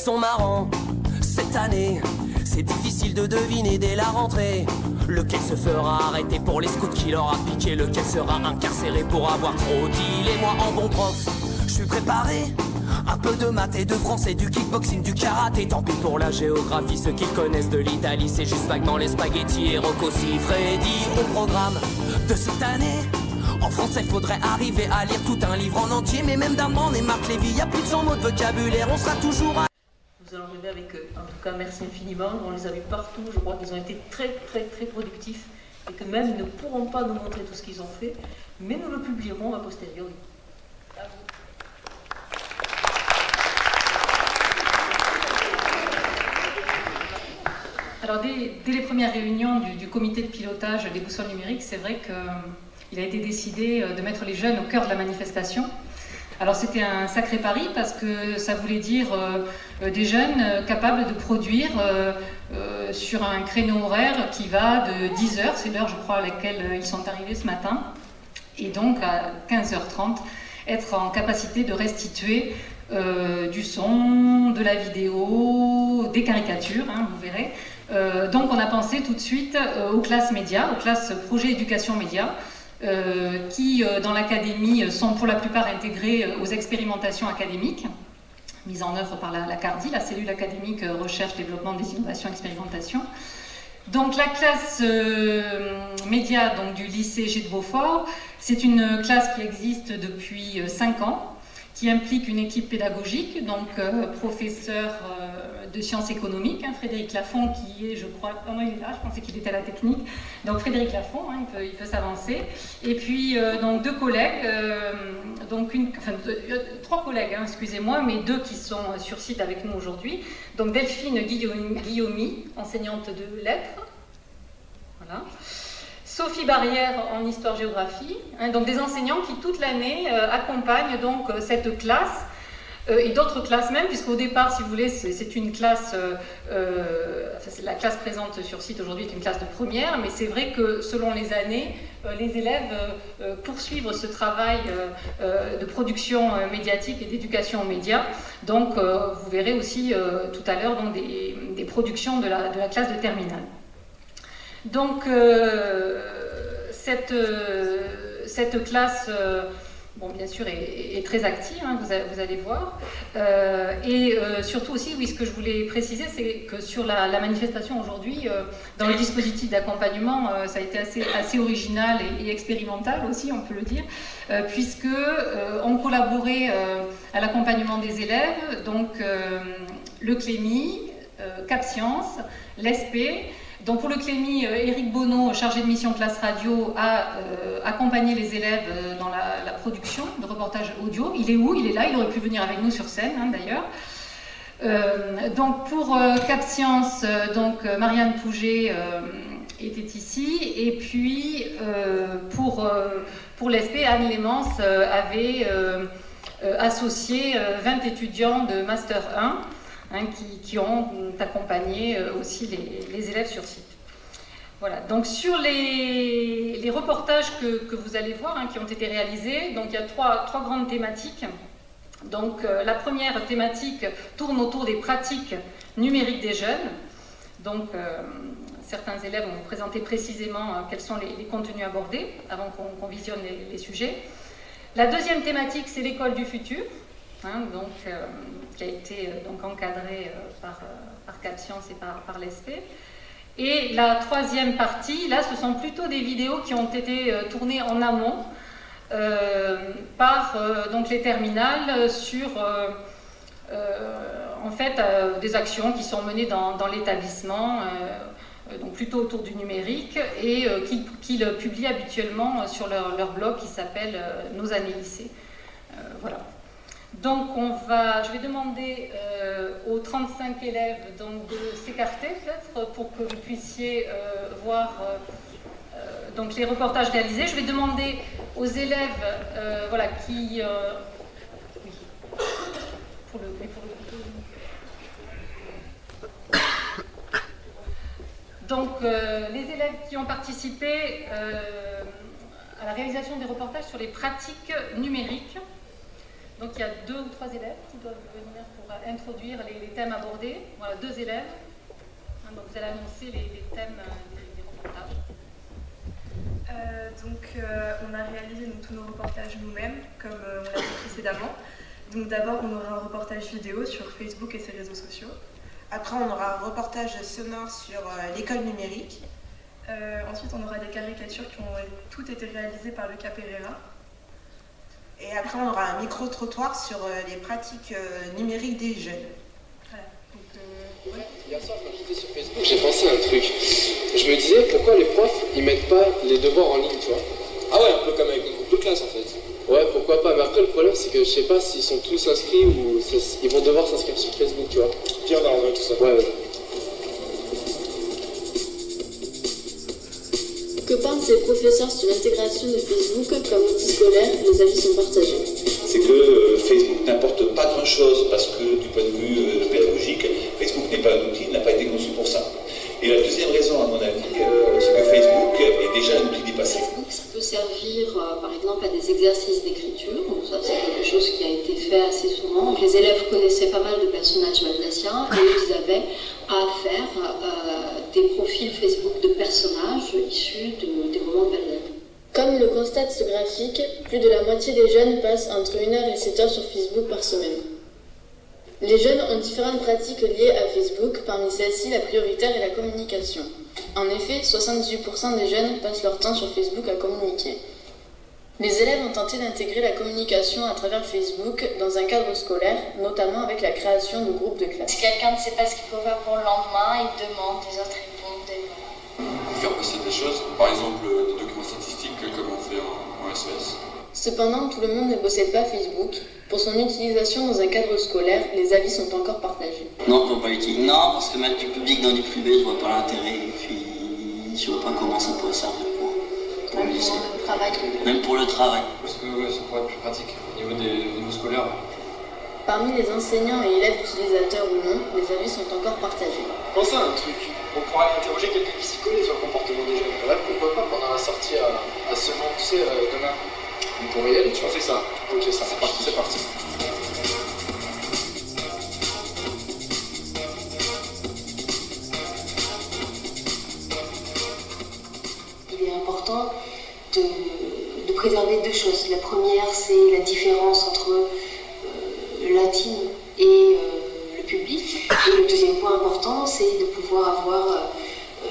sont marrants. Cette année, c'est difficile de deviner dès la rentrée lequel se fera arrêter pour les scouts qui leur a piqué, lequel sera incarcéré pour avoir trop dit. Et moi en bon prof, je suis préparé. Un peu de maths et de français, du kickboxing, du karaté. Tant pis pour la géographie, ceux qui connaissent de l'Italie, c'est juste vaguement les spaghettis et Rocco Siffredi. Au programme de cette année, en français faudrait arriver à lire tout un livre en entier. Mais même d'Armand et Marc Lévy, y a plus de 100 mots de vocabulaire, on sera toujours à... Nous allons arriver avec eux. En tout cas, merci infiniment. On les a vus partout. Je crois qu'ils ont été très, très, très productifs et que même ils ne pourront pas nous montrer tout ce qu'ils ont fait, mais nous le publierons a posteriori. À vous. Alors, dès les premières réunions du comité de pilotage des boussoles numériques, c'est vrai qu'il a été décidé de mettre les jeunes au cœur de la manifestation. Alors c'était un sacré pari parce que ça voulait dire des jeunes capables de produire sur un créneau horaire qui va de 10h, c'est l'heure je crois à laquelle ils sont arrivés ce matin, et donc à 15h30 être en capacité de restituer du son, de la vidéo, des caricatures, hein, vous verrez. Donc on a pensé tout de suite aux classes médias, aux classes projet éducation média, qui dans l'académie sont pour la plupart intégrés aux expérimentations académiques mises en œuvre par la CARDI, la cellule académique recherche, développement des innovations, expérimentation. Donc la classe média donc, du lycée G de Beaufort, c'est une classe qui existe depuis 5 ans, qui implique une équipe pédagogique, donc professeur de sciences économiques, hein, Frédéric Lafont, qui est, je crois, oh non, il est là, je pensais qu'il était à la technique, donc Frédéric Lafont, hein, il peut s'avancer, et puis donc 2 collègues, trois collègues, hein, excusez-moi, mais 2 qui sont sur site avec nous aujourd'hui, donc Delphine Guillaumy, enseignante de lettres, voilà. Sophie Barrière en histoire-géographie, hein, donc des enseignants qui toute l'année accompagnent donc cette classe et d'autres classes même, puisqu'au départ, si vous voulez, c'est une classe, la classe présente sur site aujourd'hui est une classe de première, mais c'est vrai que selon les années, les élèves poursuivent ce travail de production médiatique et d'éducation aux médias. Donc vous verrez aussi tout à l'heure des productions de la classe de terminale. Donc cette classe, bon, bien sûr, est très active, hein, vous allez voir. Surtout aussi, oui, ce que je voulais préciser, c'est que sur la manifestation aujourd'hui, dans le dispositif d'accompagnement, ça a été assez original et expérimental aussi, on peut le dire, puisque on collaborait à l'accompagnement des élèves, donc le Clémy, Cap Science, l'ESP. Donc pour le Clémy, Éric Bonneau, chargé de mission classe radio, a accompagné les élèves dans la production de reportages audio. Il est où? Il est là, il aurait pu venir avec nous sur scène, hein, d'ailleurs. Donc pour Cap Science, donc Marianne Pouget était ici, et puis pour l'ESP, Anne Lémence avait associé 20 étudiants de Master 1, hein, qui ont accompagné aussi les élèves sur site. Voilà, donc sur les reportages que vous allez voir, hein, qui ont été réalisés, donc il y a trois grandes thématiques. Donc la première thématique tourne autour des pratiques numériques des jeunes. Donc certains élèves ont présenté précisément quels sont les contenus abordés avant qu'on visionne les sujets. La deuxième thématique, c'est l'école du futur. Hein, donc, qui a été donc encadré par Cap Science et par l'ESP. Et la troisième partie, là, ce sont plutôt des vidéos qui ont été tournées en amont par donc les terminales sur en fait des actions qui sont menées dans l'établissement, donc plutôt autour du numérique, et qu'ils publient habituellement sur leur blog qui s'appelle Nos années lycée. Voilà. Donc je vais demander aux 35 élèves donc, de s'écarter peut-être pour que vous puissiez voir donc, les reportages réalisés. Je vais demander aux élèves voilà, qui... oui. Donc les élèves qui ont participé à la réalisation des reportages sur les pratiques numériques. Donc il y a 2 ou 3 élèves qui doivent venir pour introduire les thèmes abordés. Voilà, 2 élèves. Donc vous allez annoncer les thèmes des reportages. On a réalisé tous nos reportages nous-mêmes, comme on l'a dit précédemment. Donc d'abord, on aura un reportage vidéo sur Facebook et ses réseaux sociaux. Après, on aura un reportage sonore sur l'école numérique. Ensuite, on aura des caricatures qui ont toutes été réalisées par Lucas Pereira. Et après, on aura un micro-trottoir sur les pratiques numériques des jeunes. Voilà. Hier soir, quand j'étais sur Facebook, j'ai pensé à un truc. Je me disais, pourquoi les profs, ils mettent pas les devoirs en ligne, tu vois? Ah ouais, un peu comme avec notre groupe de classe, en fait. Ouais, pourquoi pas. Mais après, le problème, c'est que je sais pas s'ils sont tous inscrits ou ils vont devoir s'inscrire sur Facebook, tu vois. Dire dans tout ça. Ouais, vas-y. Que pensent les professeurs sur l'intégration de Facebook comme outil scolaire? Les avis sont partagés. C'est que Facebook n'apporte pas grand-chose parce que du point de vue pédagogique, Facebook n'est pas un outil, il n'a pas été conçu pour ça. Et la deuxième raison, à mon avis, c'est que Facebook est déjà un outil dépassé. Facebook, ça peut servir par exemple à des exercices d'écriture. Donc ça, c'est quelque chose qui a été fait assez souvent. Donc, les élèves connaissaient pas mal de personnages alsaciens et ils avaient à faire des profils Facebook de personnages issus des romans de Balzac. Comme le constate ce graphique, plus de la moitié des jeunes passent entre 1h et 7h sur Facebook par semaine. Les jeunes ont différentes pratiques liées à Facebook, parmi celles-ci la prioritaire est la communication. En effet, 78% des jeunes passent leur temps sur Facebook à communiquer. Les élèves ont tenté d'intégrer la communication à travers Facebook dans un cadre scolaire, notamment avec la création de groupes de classe. Si quelqu'un ne sait pas ce qu'il faut faire pour le lendemain, il demande, les autres répondent, et voilà. Faire passer des choses, par exemple des documents statistiques comme on fait en SES. Cependant, tout le monde ne possède pas Facebook. Pour son utilisation dans un cadre scolaire, les avis sont encore partagés. Non, pour pas l'utiliser. Non, parce que mettre du public dans du privé, je vois pas l'intérêt. Et puis, je vois pas comment ça pourrait servir pour le lycée. Pour le travail. Même pour le travail. Parce que ça pourrait être plus pratique au niveau des niveaux scolaires. Parmi les enseignants et élèves utilisateurs ou non, les avis sont encore partagés. Pensez à un truc. On pourrait aller interroger quelqu'un qui s'y connaît sur le comportement des jeunes. Ouais, pourquoi pas pendant la sortie à Semonce demain. On pourrait y aller, tu On vois. fait ça. Ok, ça, c'est parti. C'est parti. Il est important de préserver 2 choses. La première, c'est la différence entre l'intime et le public. Et le deuxième point important, c'est de pouvoir avoir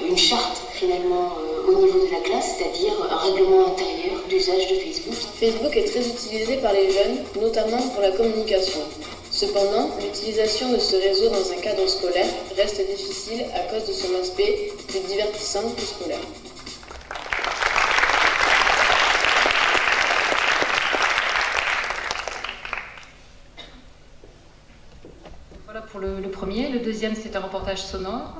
une charte finalement au niveau de la classe, c'est-à-dire un règlement intérieur d'usage de Facebook. Facebook est très utilisé par les jeunes, notamment pour la communication. Cependant, l'utilisation de ce réseau dans un cadre scolaire reste difficile à cause de son aspect plus divertissant que scolaire. Voilà pour le premier. Le deuxième, c'est un reportage sonore.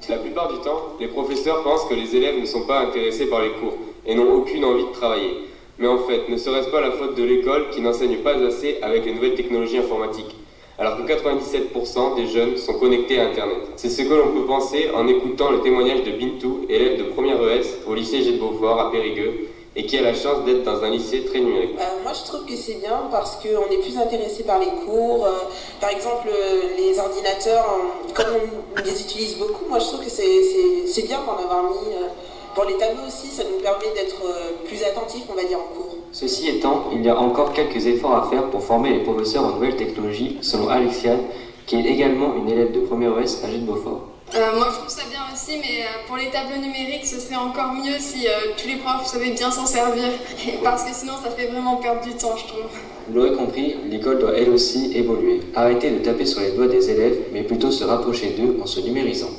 La plupart du temps, les professeurs pensent que les élèves ne sont pas intéressés par les cours et n'ont aucune envie de travailler. Mais en fait, ne serait-ce pas la faute de l'école qui n'enseigne pas assez avec les nouvelles technologies informatiques, alors que 97% des jeunes sont connectés à Internet. C'est ce que l'on peut penser en écoutant le témoignage de Bintou, élève de première ES au lycée G de Beaufort à Périgueux, et qui a la chance d'être dans un lycée très numérique. Moi, je trouve que c'est bien parce qu'on est plus intéressé par les cours. Par exemple, les ordinateurs, comme on les utilise beaucoup, moi, je trouve que c'est bien d'en avoir mis. Pour les tableaux aussi, ça nous permet d'être plus attentifs, on va dire, en cours. Ceci étant, il y a encore quelques efforts à faire pour former les professeurs en nouvelles technologies, selon Alexiane, qui est également une élève de première ES à G de Beaufort. Moi je trouve ça bien aussi, mais pour les tableaux numériques, ce serait encore mieux si tous les profs savaient bien s'en servir, parce que sinon ça fait vraiment perdre du temps, je trouve. Vous l'aurez compris, l'école doit elle aussi évoluer. Arrêter de taper sur les doigts des élèves, mais plutôt se rapprocher d'eux en se numérisant.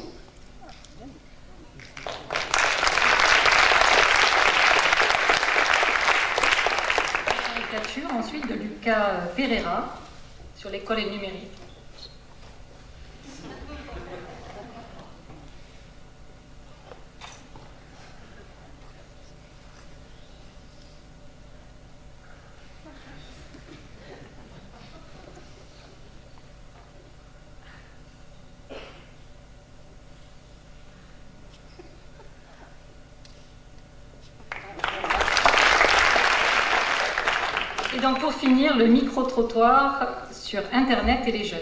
Caricature ensuite de Lucas Pereira sur l'école et le numérique. donc pour finir, le micro-trottoir sur Internet et les jeunes.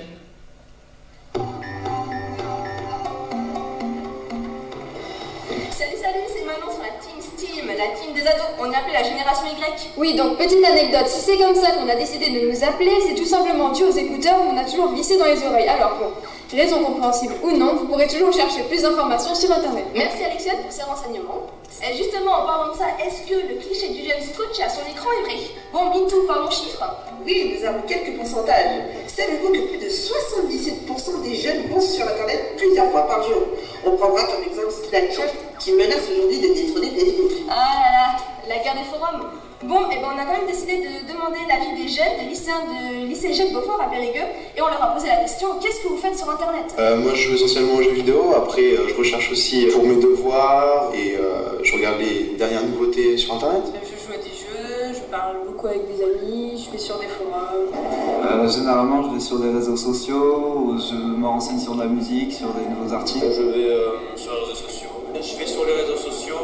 Salut, c'est Manon sur la Team Steam, la team des ados. On est appelé la génération Y. Oui, donc petite anecdote, si c'est comme ça qu'on a décidé de nous appeler, c'est tout simplement dû aux écouteurs qu'on a toujours vissés dans les oreilles. Alors bon, raison compréhensible ou non, vous pourrez toujours chercher plus d'informations sur Internet. Merci Alexiane pour ces renseignements. Et justement, en parlant de ça, est-ce que le cliché du jeune scotché à son écran est vrai? Bon, Bintou, parlons chiffres. Oui, nous avons quelques pourcentages. Savez-vous que plus de 77% des jeunes vont sur Internet plusieurs fois par jour? On prendra comme exemple Snapchat qui menace aujourd'hui de détrôner Facebook. Ah là là, la guerre des forums. Bon, et ben on a quand même décidé de demander l'avis des jeunes, des lycéens de lycée Jacques Beaufort à Périgueux, et on leur a posé la question, qu'est-ce que vous faites sur Internet? Moi je joue essentiellement aux jeux vidéo, après je recherche aussi pour mes devoirs et je regarde les dernières nouveautés sur Internet. Je joue à des jeux, je parle beaucoup avec des amis, je vais sur des forums. Généralement je vais sur des réseaux sociaux, je me renseigne sur de la musique, sur des nouveaux articles. Je vais sur les réseaux sociaux. Je vais sur les réseaux sociaux,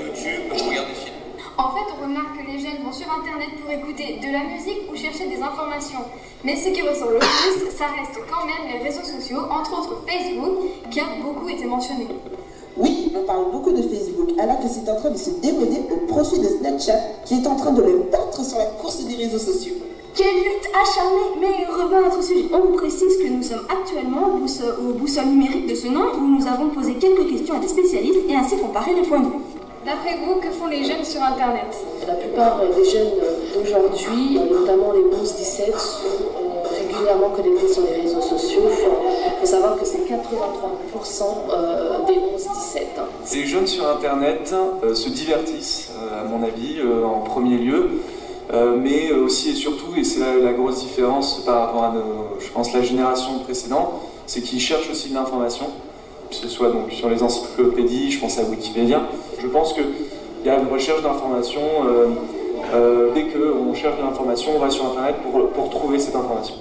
YouTube, je regarde des films. En fait, on remarque que les jeunes vont sur Internet pour écouter de la musique ou chercher des informations. Mais ce qui ressort le plus, ça reste quand même les réseaux sociaux, entre autres Facebook, qui a beaucoup été mentionné. Oui, on parle beaucoup de Facebook, alors que c'est en train de se démoder au profit de Snapchat, qui est en train de le battre sur la course des réseaux sociaux. Quelle lutte acharnée! Mais revenons à notre sujet. On vous précise que nous sommes actuellement au boussole numérique de ce nom, où nous avons posé quelques questions à des spécialistes et ainsi comparé les points de vue. D'après vous, que font les jeunes sur Internet? La plupart des jeunes d'aujourd'hui, notamment les 11-17, sont régulièrement connectés sur les réseaux sociaux. Il faut savoir que c'est 83% des 11-17. Les jeunes sur Internet se divertissent, à mon avis, en premier lieu, mais aussi et surtout, et c'est la grosse différence par rapport à, je pense, la génération précédente, c'est qu'ils cherchent aussi de l'information, que ce soit donc sur les encyclopédies, je pense à Wikipédia. Je pense qu'il y a une recherche d'information, dès qu'on cherche de l'information, on va sur Internet pour trouver cette information.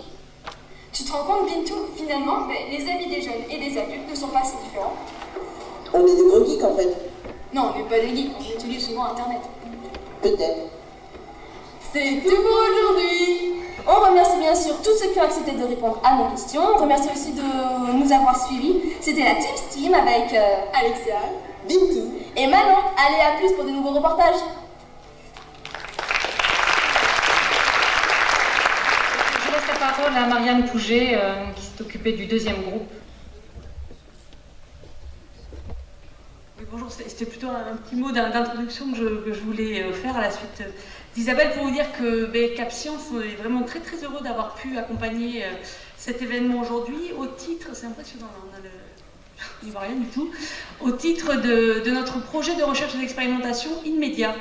Tu te rends compte, Bintou, finalement, les avis des jeunes et des adultes ne sont pas si différents. On est des gros geeks en fait. Non, on n'est pas des geeks, on utilise souvent Internet. Peut-être. C'est tout pour aujourd'hui. On remercie bien sûr tous ceux qui ont accepté de répondre à nos questions. On remercie aussi de nous avoir suivis. C'était la Team Steam avec Alexia, Bintou et Manon. Allez, à plus pour de nouveaux reportages. Je laisse la parole à Marianne Pouget, qui s'est occupée du deuxième groupe. Oui, bonjour, c'était plutôt un petit mot d'introduction que je voulais faire à la suite d'Isabelle pour vous dire que Cap Science est vraiment très très heureux d'avoir pu accompagner cet événement aujourd'hui au titre, c'est impressionnant, on n'y voit rien du tout, au titre de notre projet de recherche et d'expérimentation InMedia.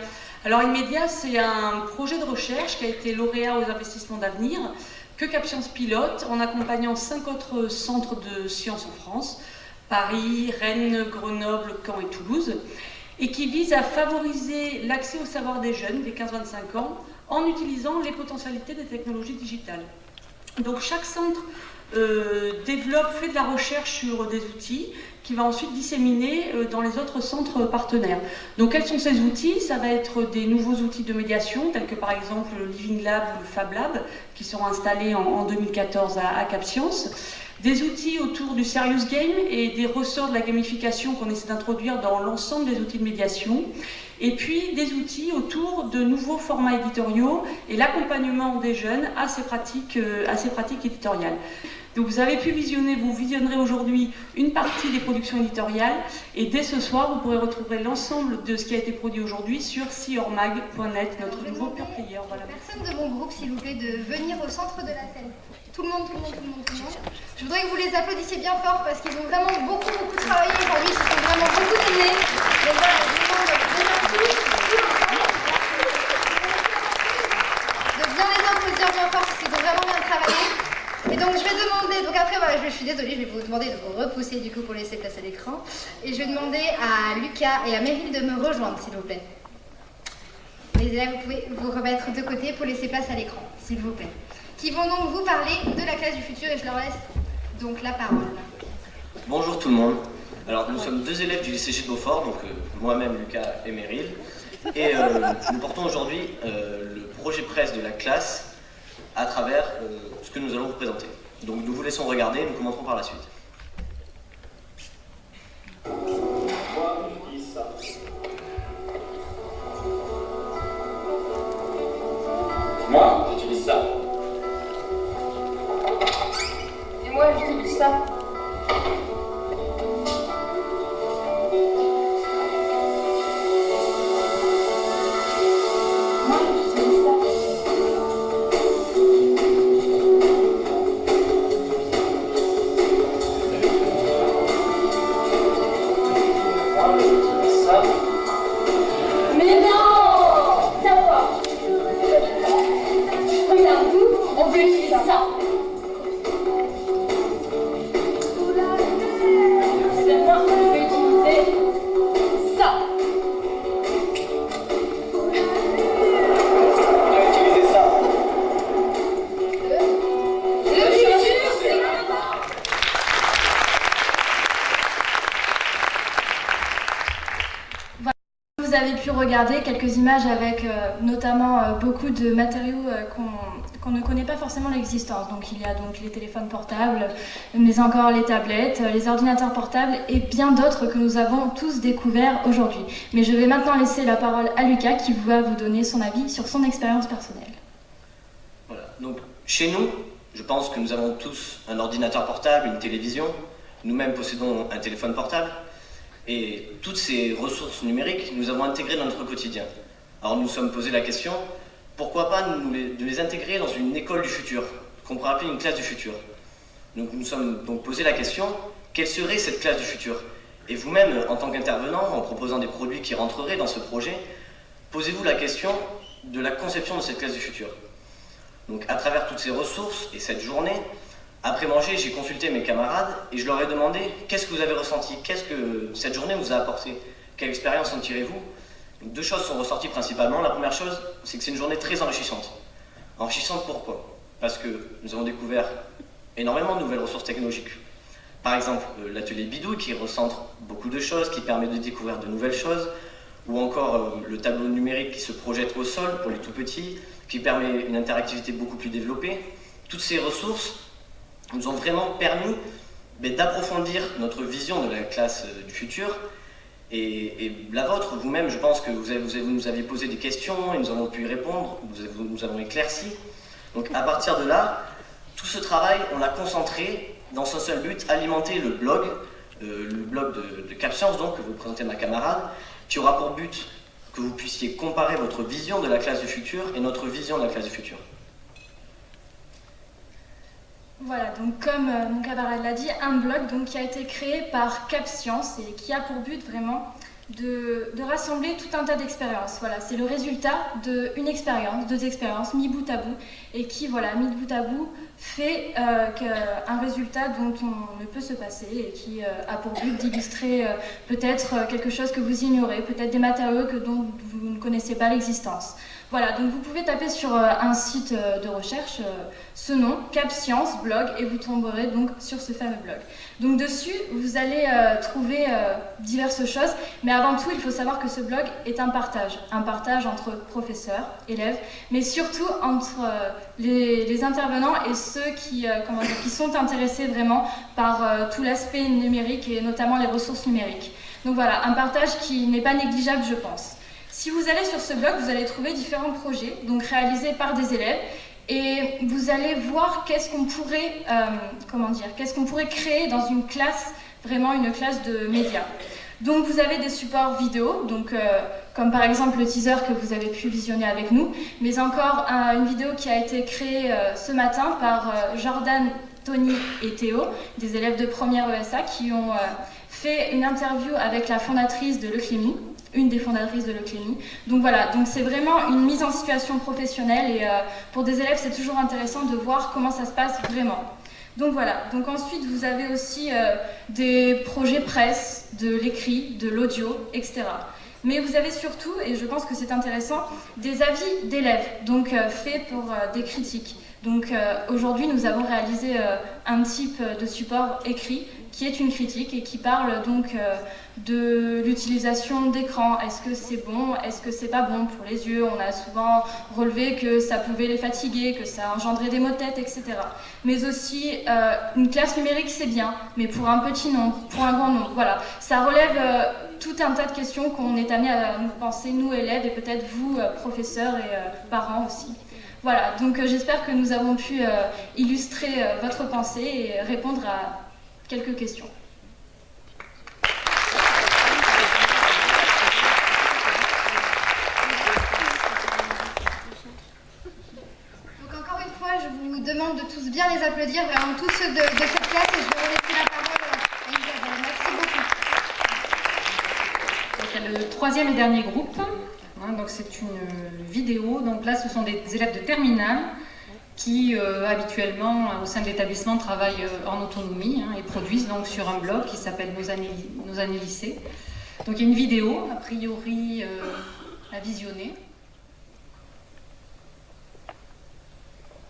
Alors InMedia, c'est un projet de recherche qui a été lauréat aux investissements d'avenir, que Cap Science pilote en accompagnant 5 autres centres de sciences en France, Paris, Rennes, Grenoble, Caen et Toulouse, et qui vise à favoriser l'accès au savoir des jeunes, des 15-25 ans, en utilisant les potentialités des technologies digitales. Donc chaque centre fait de la recherche sur des outils qui va ensuite disséminer dans les autres centres partenaires. Donc quels sont ces outils? Ça va être des nouveaux outils de médiation, tels que par exemple le Living Lab ou le Fab Lab, qui seront installés en 2014 à Cap Science. Des outils autour du serious game et des ressorts de la gamification qu'on essaie d'introduire dans l'ensemble des outils de médiation. Et puis des outils autour de nouveaux formats éditoriaux et l'accompagnement des jeunes à ces pratiques éditoriales. Donc vous avez pu vous visionnerez aujourd'hui une partie des productions éditoriales et dès ce soir vous pourrez retrouver l'ensemble de ce qui a été produit aujourd'hui sur siormag.net, notre nouveau pure player. Voilà. Personne de mon groupe, s'il vous plaît, de venir au centre de la scène. Tout le monde. Je voudrais que vous les applaudissiez bien fort parce qu'ils ont vraiment beaucoup travaillé aujourd'hui, ils se sont vraiment beaucoup donnés. Donc voilà, je vous demande de venir tous, de bien les applaudir bien fort parce qu'ils ont vraiment bien travaillé. Et donc je vais demander, donc après voilà, je suis désolée, je vais vous demander de vous repousser du coup pour laisser place à l'écran. Et je vais demander à Lucas et à Meryl de me rejoindre s'il vous plaît. Les élèves, vous pouvez vous remettre de côté pour laisser place à l'écran, s'il vous plaît. Qui vont donc vous parler de la classe du futur et je leur laisse donc la parole. Bonjour tout le monde. Alors nous sommes deux élèves du lycée Gilles Beaufort, donc moi-même Lucas et Meryl. Et nous portons aujourd'hui le projet presse de la classe à travers ce que nous allons vous présenter. Donc nous vous laissons regarder et nous commenterons par la suite. Moi, je dis ça. Moi, j'utilise ça. Et moi, j'utilise ça. Mais non! D'accord. Regarde, nous, on veut utiliser ça. C'est moi, je vais utiliser ça. On va utiliser ça. Le futur, c'est Vous avez pu regarder quelques images avec notamment beaucoup de matériaux qu'on ne connaît pas forcément l'existence. Donc il y a donc les téléphones portables, mais encore les tablettes, les ordinateurs portables et bien d'autres que nous avons tous découverts aujourd'hui. Mais je vais maintenant laisser la parole à Lucas qui va vous donner son avis sur son expérience personnelle. Voilà. Donc chez nous, je pense que nous avons tous un ordinateur portable, une télévision. Nous-mêmes possédons un téléphone portable. Et toutes ces ressources numériques, nous avons intégrées dans notre quotidien. Alors nous nous sommes posé la question, pourquoi pas de les intégrer dans une école du futur, qu'on pourrait appeler une classe du futur. Donc nous nous sommes donc posé la question, quelle serait cette classe du futur? Et vous-même, en tant qu'intervenant, en proposant des produits qui rentreraient dans ce projet, posez-vous la question de la conception de cette classe du futur. Donc à travers toutes ces ressources et cette journée, après manger, j'ai consulté mes camarades et je leur ai demandé qu'est-ce que vous avez ressenti, qu'est-ce que cette journée vous a apporté, quelle expérience en tirez-vous. Donc, deux choses sont ressorties principalement. La première chose, c'est que c'est une journée très enrichissante. Enrichissante pourquoi? Parce que nous avons découvert énormément de nouvelles ressources technologiques. Par exemple, l'atelier Bidouille qui recentre beaucoup de choses, qui permet de découvrir de nouvelles choses, ou encore le tableau numérique qui se projette au sol pour les tout petits, qui permet une interactivité beaucoup plus développée. Toutes ces ressources nous ont vraiment permis d'approfondir notre vision de la classe du futur et la vôtre, vous-même, je pense que vous nous aviez posé des questions et nous avons pu y répondre, nous avons éclairci. Donc à partir de là, tout ce travail, on l'a concentré dans un seul but, alimenter le blog de CapScience, donc, que vous présentez ma camarade, qui aura pour but que vous puissiez comparer votre vision de la classe du futur et notre vision de la classe du futur. Voilà, donc comme mon camarade l'a dit, un blog donc, qui a été créé par CapScience et qui a pour but vraiment de rassembler tout un tas d'expériences. Voilà, c'est le résultat d'une expérience, deux expériences mis bout à bout et qui, voilà, mis bout à bout, fait un résultat dont on ne peut se passer et qui a pour but d'illustrer peut-être quelque chose que vous ignorez, peut-être des matériaux dont vous ne connaissez pas l'existence. Voilà, donc vous pouvez taper sur un site de recherche ce nom, CapScience blog, et vous tomberez donc sur ce fameux blog. Donc dessus, vous allez trouver diverses choses, mais avant tout, il faut savoir que ce blog est un partage entre professeurs, élèves, mais surtout entre les intervenants et ceux qui sont intéressés vraiment par tout l'aspect numérique et notamment les ressources numériques. Donc voilà, un partage qui n'est pas négligeable, je pense. Si vous allez sur ce blog, vous allez trouver différents projets, donc réalisés par des élèves, et vous allez voir qu'est-ce qu'on pourrait, qu'est-ce qu'on pourrait créer dans une classe, vraiment une classe de médias. Donc vous avez des supports vidéo, donc, comme par exemple le teaser que vous avez pu visionner avec nous, mais encore une vidéo qui a été créée ce matin par Jordan, Tony et Théo, des élèves de première ESA, qui ont fait une interview avec la fondatrice de l'Euclémie, une des fondatrices de l'Euclémie. Donc voilà, donc c'est vraiment une mise en situation professionnelle et pour des élèves c'est toujours intéressant de voir comment ça se passe vraiment. Donc voilà, donc ensuite vous avez aussi des projets presse, de l'écrit, de l'audio, etc. Mais vous avez surtout, et je pense que c'est intéressant, des avis d'élèves, donc faits pour des critiques. Donc aujourd'hui nous avons réalisé un type de support écrit qui est une critique et qui parle donc de l'utilisation d'écran. Est-ce que c'est bon? Est-ce que c'est pas bon pour les yeux? On a souvent relevé que ça pouvait les fatiguer, que ça engendrait des maux de tête, etc. Mais aussi, une classe numérique c'est bien, mais pour un petit nombre, pour un grand nombre, voilà. Ça relève tout un tas de questions qu'on est amené à nous penser, nous élèves, et peut-être vous, professeurs et parents aussi. Voilà, donc j'espère que nous avons pu illustrer votre pensée et répondre à quelques questions. Donc encore une fois, je vous demande de tous bien les applaudir, vraiment tous ceux de cette classe, et je vais laisser la parole à Isabelle. Merci beaucoup. Donc, il y a le troisième et dernier groupe. Donc c'est une vidéo. Donc là, ce sont des élèves de terminale qui habituellement au sein de l'établissement travaillent en autonomie et produisent donc sur un blog qui s'appelle Nos années lycée. Donc il y a une vidéo a priori à visionner.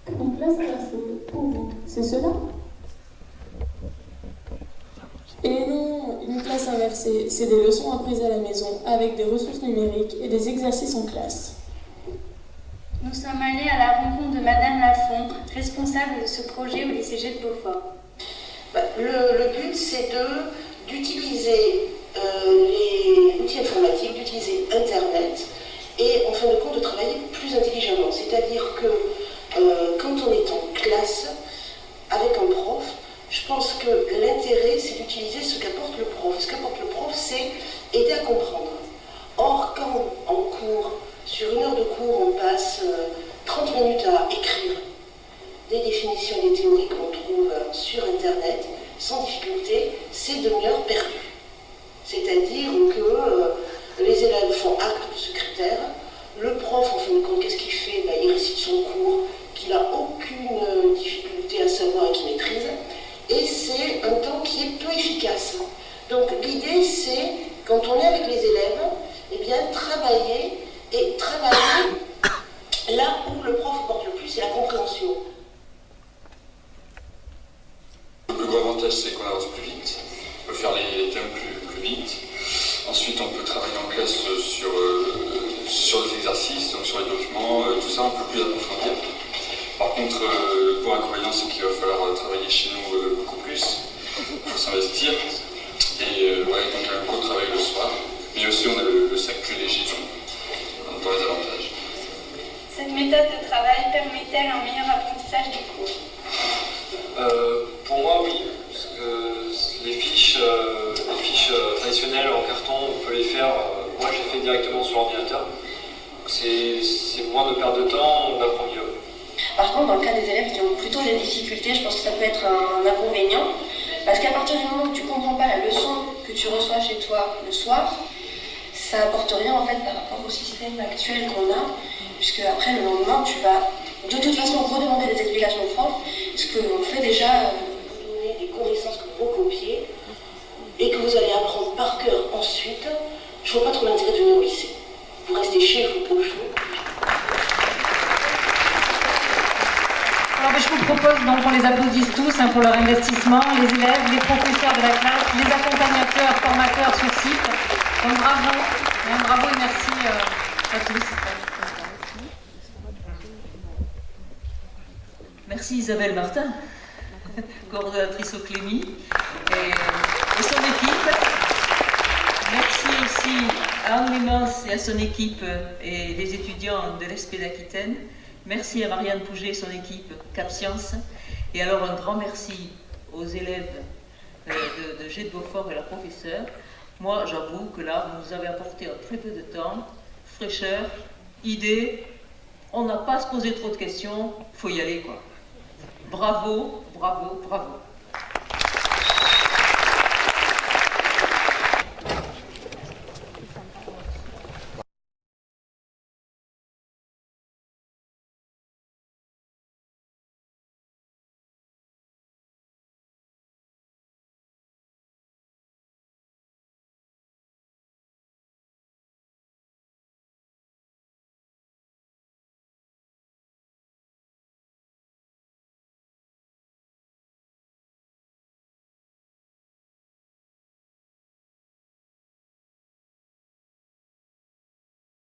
Une classe inversée, pour vous, c'est cela? Et non, une classe inversée, c'est des leçons apprises à la maison avec des ressources numériques et des exercices en classe. Nous sommes allés à la rencontre de Madame Lafont, responsable de ce projet au lycée Jet de Beaufort. Le but, c'est d'utiliser les outils informatiques, d'utiliser Internet et en fin de compte de travailler plus intelligemment. C'est-à-dire que quand on est en classe avec un prof, je pense que l'intérêt, c'est d'utiliser ce qu'apporte le prof. Ce qu'apporte le prof, c'est aider à comprendre. Or, quand en cours, sur une heure de cours, on passe 30 minutes à écrire des définitions et des théories qu'on trouve sur Internet, sans difficulté, c'est demi-heure perdue. C'est-à-dire que les élèves font acte de secrétaire, le prof, en fin de compte, qu'est-ce qu'il fait? Il récite son cours, qu'il n'a aucune difficulté à savoir et qu'il maîtrise, et c'est un temps qui est peu efficace. Donc l'idée, c'est, quand on est avec les élèves, eh bien, travailler là où le prof porte le plus, c'est la compréhension. Le gros avantage, c'est qu'on avance plus vite, on peut faire les thèmes plus vite. Ensuite, on peut travailler en classe sur les exercices, donc sur les documents, tout ça, on peut plus approfondir. Par contre, le point inconvénient, c'est qu'il va falloir travailler chez nous beaucoup plus, il faut s'investir, et donc un gros travail le soir. Mais aussi, on a le sac plus léger dans les avantages. Cette méthode de travail permet-elle un meilleur apprentissage des cours? Pour moi, oui, parce que les fiches traditionnelles en carton, on peut les faire. Moi, j'ai fait directement sur l'ordinateur. C'est moins de perte de temps, on apprend mieux. Par contre, dans le cas des élèves qui ont plutôt des difficultés, je pense que ça peut être un inconvénient, parce qu'à partir du moment où tu ne comprends pas la leçon que tu reçois chez toi le soir, ça n'apporte rien en fait par rapport au système actuel qu'on a, puisque après le lendemain, tu vas de toute façon redemander des explications au prof, ce qu'on fait déjà. Vous donnez des connaissances que vous recopiez et que vous allez apprendre par cœur ensuite. Je ne vois pas trop l'intérêt de venir au lycée. Vous restez chez vous au chaud. Alors je vous propose donc qu'on les applaudisse tous pour leur investissement, les élèves, les professeurs de la classe, les accompagnateurs, formateurs sur site. Donc bravo et merci à tous. Merci Isabelle Martin, coordonnatrice au Clémy, et son équipe. Merci aussi à Anne Lémence et à son équipe et les étudiants de l'ESP d'Aquitaine. Merci à Marianne Pouget et son équipe Cap Science. Et alors un grand merci aux élèves de Jet de Beaufort et leurs professeurs. Moi, j'avoue que là, vous nous avez apporté en très peu de temps fraîcheur, idées. On n'a pas à se poser trop de questions, il faut y aller quoi. Bravo, bravo, bravo.